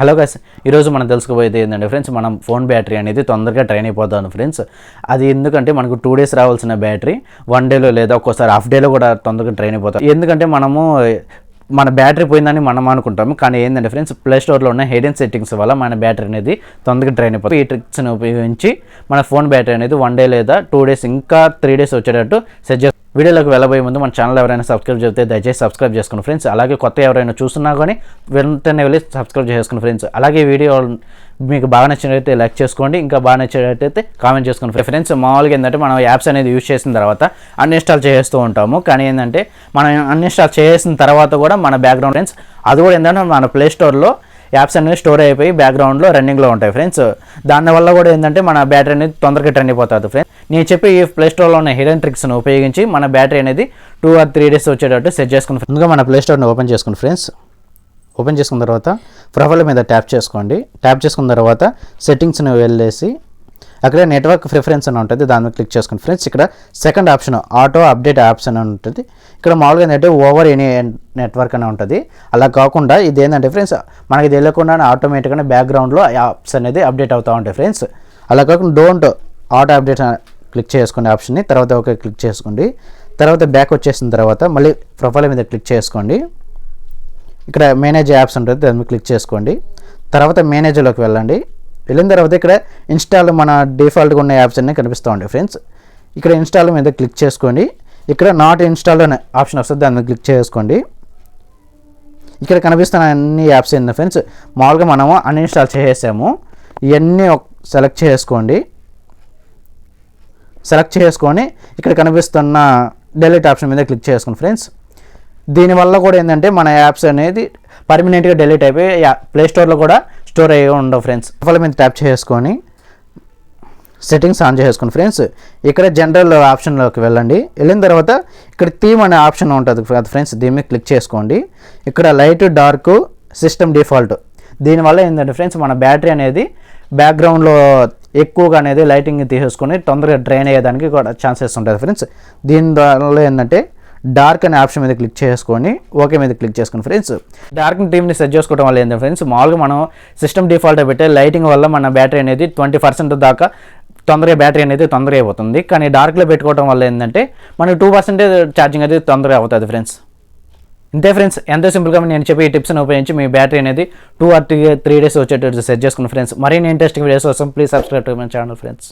Hello guys, ఈరోజు మనం తెలుసుకోబోయేది ఏంటంటే ఫ్రెండ్స్, మనం ఫోన్ బ్యాటరీ అనేది తొందరగా డ్రైన్ అయిపోతాను ఫ్రెండ్స్. అది ఎందుకంటే మనకు 2 days రావాల్సిన బ్యాటరీ 1 dayలో లేదా ఒక్కోసారి హాఫ్ డేలో కూడా తొందరగా డ్రైన్ అయిపోతాం. ఎందుకంటే మన బ్యాటరీ పోయిందని మనం అనుకుంటాము, కానీ ఏంటంటే ఫ్రెండ్స్, ప్లే స్టోర్లో ఉన్న హిడెన్ సెట్టింగ్స్ వల్ల మన బ్యాటరీ అనేది తొందరగా డ్రైన్ అయిపోతుంది. ఈ ట్రిక్స్ని ఉపయోగించి మన ఫోన్ బ్యాటరీ అనేది 1 day లేదా 2 days ఇంకా 3 days వచ్చేటట్టు సెట్ చేస్తాం. వీడియోలోకి వెళ్ళబోయే ముందు మన ఛానల్ ఎవరైనా సబ్స్క్రైబ్ చేస్తే దయచేసి సబ్స్క్రైబ్ చేసుకోండి ఫ్రెండ్స్. అలాగే కొత్త ఎవరైనా చూస్తున్నా కానీ వెంటనే వెళ్ళి సబ్స్క్రైబ్ చేసుకోండి ఫ్రెండ్స్. అలాగే వీడియో మీకు బాగా నచ్చినట్లయితే లైక్ చేసుకోండి, ఇంకా బాగా నచ్చినట్లయితే కామెంట్ చేసుకోండి ఫ్రెండ్స్. మామూలుగా ఏంటంటే మనం యాప్స్ అనేది యూజ్ చేసిన తర్వాత అన్ఇన్స్టాల్ చేస్తూ ఉంటాము, కానీ ఏంటంటే మనం అన్ఇన్స్టాల్ చేసిన తర్వాత కూడా మన బ్యాక్గ్రౌండ్ ఫ్రెండ్స్ అది కూడా ఏంటంటే మన ప్లే స్టోర్లో యాప్స్ అనేది స్టోర్ అయిపోయి బ్యాక్గ్రౌండ్లో రన్నింగ్లో ఉంటాయి ఫ్రెండ్స్. దానివల్ల కూడా ఏంటంటే మన బ్యాటరీ అనేది తొందరగా డ్రైన్ అయిపోతుంది ఫ్రెండ్స్. నేను చెప్పి ఈ ప్లే స్టోర్లో ఉన్న హిడెన్ ట్రిక్స్ను ఉపయోగించి మన బ్యాటరీ అనేది 2 or 3 days వచ్చేటట్టు సెట్ చేసుకుని ముందుగా మన ప్లే స్టోర్ని ఓపెన్ చేసుకోండి ఫ్రెండ్స్. ఓపెన్ చేసుకున్న తర్వాత ప్రొఫైల్ మీద ట్యాప్ చేసుకోండి. ట్యాప్ చేసుకున్న తర్వాత సెట్టింగ్స్ని వెళ్ళేసి అక్కడ నెట్వర్క్ ప్రిఫరెన్స్ అని ఉంటుంది, దాని మీద క్లిక్ చేసుకోండి ఫ్రెండ్స్. ఇక్కడ second option auto update apps అని ఉంటుంది. ఇక్కడ మామూలుగా ఏంటంటే ఓవర్ ఎనీ నెట్వర్క్ అని ఉంటుంది. అలా కాకుండా ఇది ఏంటంటే ఫ్రెండ్స్, మనకి తెలియకుండా ఆటోమేటిక్గా బ్యాక్గ్రౌండ్లో యాప్స్ అనేది అప్డేట్ అవుతూ ఉంటాయి ఫ్రెండ్స్. అలా కాకుండా డోంట్ ఆటో అప్డేట్ క్లిక్ చేసుకోండి ఆప్షన్ని. తర్వాత ఓకే క్లిక్ చేసుకోండి. తర్వాత బ్యాక్ వచ్చేసిన తర్వాత మళ్ళీ ప్రొఫైల్ మీద క్లిక్ చేసుకోండి. ఇక్కడ మేనేజ్ యాప్స్ ఉంటుంది, దాని మీద క్లిక్ చేసుకోండి. తర్వాత మేనేజర్లోకి వెళ్ళండి. వెళ్ళిన తర్వాత ఇక్కడ ఇన్స్టాల్ మన డిఫాల్ట్గా ఉన్న యాప్స్ అన్నీ కనిపిస్తూ ఉంటాయి ఫ్రెండ్స్. ఇక్కడ ఇన్స్టాల్ మీద క్లిక్ చేసుకోండి. ఇక్కడ నాట్ ఇన్స్టాల్ అనే ఆప్షన్ వస్తుంది, దాని మీద క్లిక్ చేసుకోండి. ఇక్కడ కనిపిస్తున్న అన్ని యాప్స్ ఏంటి ఫ్రెండ్స్, మామూలుగా మనము అన్ఇన్స్టాల్ చేసేసాము. ఇవన్నీ సెలెక్ట్ చేసుకోండి. సెలెక్ట్ చేసుకొని ఇక్కడ కనిపిస్తున్న డెలీట్ ఆప్షన్ మీద క్లిక్ చేసుకోండి ఫ్రెండ్స్. దీనివల్ల కూడా ఏంటంటే మన యాప్స్ అనేది పర్మనెంట్గా డెలీట్ అయిపోయి ప్లే స్టోర్లో కూడా స్టోర్ అయ్యి ఉండవు ఫ్రెండ్స్. ప్రొఫైల్ మీద ట్యాప్ చేసుకొని సెట్టింగ్స్ ఆన్ చేసుకోండి ఫ్రెండ్స్. ఇక్కడ జనరల్ ఆప్షన్లోకి వెళ్ళండి. వెళ్ళిన తర్వాత ఇక్కడ థీమ్ అనే ఆప్షన్ ఉంటుంది ఫ్రెండ్స్, దీని మీద క్లిక్ చేసుకోండి. ఇక్కడ లైట్ డార్క్ సిస్టమ్ డిఫాల్ట్, దీనివల్ల ఏంటంటే ఫ్రెండ్స్, మన బ్యాటరీ అనేది బ్యాక్గ్రౌండ్లో ఎక్కువగా అనేది లైటింగ్ తీసేసుకొని తొందరగా డ్రైన్ అయ్యేదానికి కూడా ఛాన్సెస్ ఉంటుంది ఫ్రెండ్స్. దీనివల్ల ఏంటంటే డార్క్ అనే ఆప్షన్ మీద క్లిక్ చేసుకొని ఓకే మీద క్లిక్ చేసుకోండి ఫ్రెండ్స్. డార్క్ థీమ్ని సెట్ చేసుకోవడం వల్ల ఏంటంటే ఫ్రెండ్స్, మామూలుగా మనం సిస్టమ్ డిఫాల్ట్ పెట్టే లైటింగ్ వల్ల మన బ్యాటరీ అనేది 20% దాకా తొందరగా బ్యాటరీ అనేది తొందరగా అయిపోతుంది. కానీ డార్క్లో పెట్టుకోవడం వల్ల ఏంటంటే మనకి 2% ఛార్జింగ్ అనేది తొందరగా అవుతుంది ఫ్రెండ్స్. ఇంతే ఫ్రెండ్స్, ఎంతో సింపుల్గా నేను చెప్పి ఈ టిప్స్ని ఉపయోగించి మీ బ్యాటరీ అనేది 2 or 3 days వచ్చేటట్టు సెట్ చేసుకున్న ఫ్రెండ్స్. మరిన్ని ఇంట్రెస్టింగ్ వీడియోస్ కోసం please subscribe to my channel friends.